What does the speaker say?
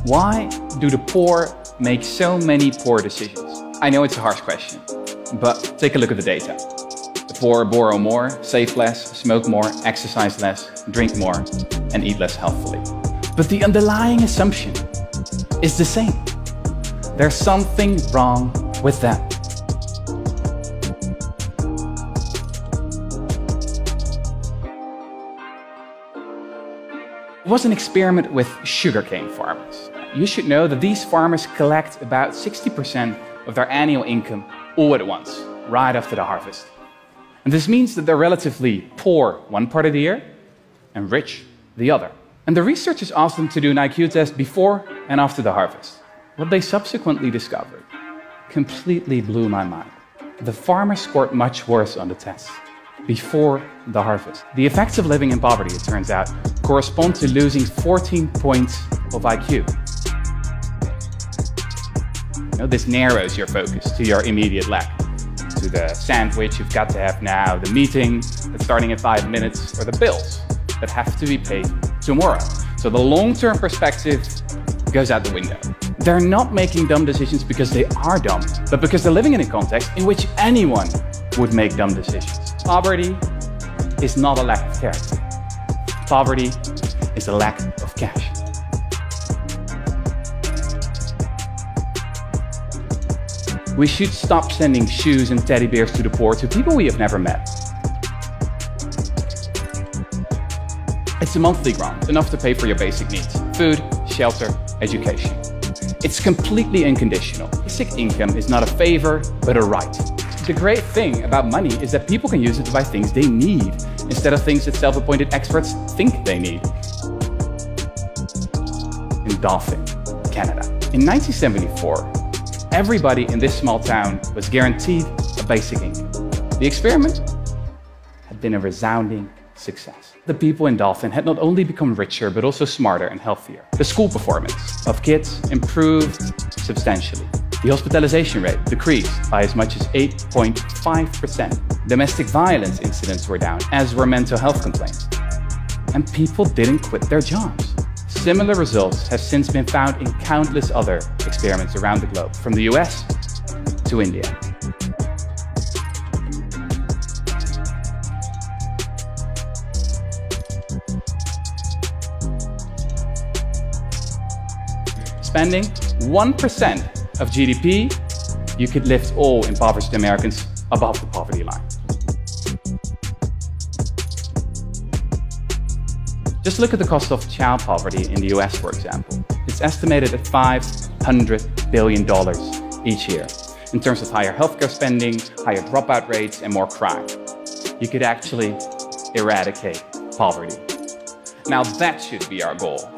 Why do the poor make so many poor decisions? I know it's a harsh question, but take a look at the data. The poor borrow more, save less, smoke more, exercise less, drink more, and eat less healthfully. But the underlying assumption is the same. There's something wrong with them. It was an experiment with sugarcane farmers. You should know that these farmers collect about 60% of their annual income all at once, right after the harvest. And this means that they're relatively poor one part of the year and rich the other. And the researchers asked them to do an IQ test before and after the harvest. What they subsequently discovered completely blew my mind. The farmers scored much worse on the test before the harvest. The effects of living in poverty, it turns out, correspond to losing 14 points of IQ. This narrows your focus to your immediate lack, to the sandwich you've got to have now, the meeting that's starting in 5 minutes, or the bills that have to be paid tomorrow. So the long-term perspective goes out the window. They're not making dumb decisions because they are dumb, but because they're living in a context in which anyone would make dumb decisions. Poverty is not a lack of character. Poverty is a lack of cash. We should stop sending shoes and teddy bears to the poor, to people we have never met. It's a monthly grant, enough to pay for your basic needs: food, shelter, education. It's completely unconditional. Basic income is not a favor, but a right. The great thing about money is that people can use it to buy things they need, instead of things that self-appointed experts think they need. In Dauphin, Canada. In 1974, everybody in this small town was guaranteed a basic income. The experiment had been a resounding success. The people in Dauphin had not only become richer, but also smarter and healthier. The school performance of kids improved substantially. The hospitalization rate decreased by as much as 8.5%. Domestic violence incidents were down, as were mental health complaints. And people didn't quit their jobs. Similar results have since been found in countless other experiments around the globe, from the US to India. Spending 1% of GDP, you could lift all impoverished Americans above the poverty line. Just look at the cost of child poverty in the US, for example. It's estimated at $500 billion each year. In terms of higher healthcare spending, higher dropout rates, and more crime. You could actually eradicate poverty. Now that should be our goal.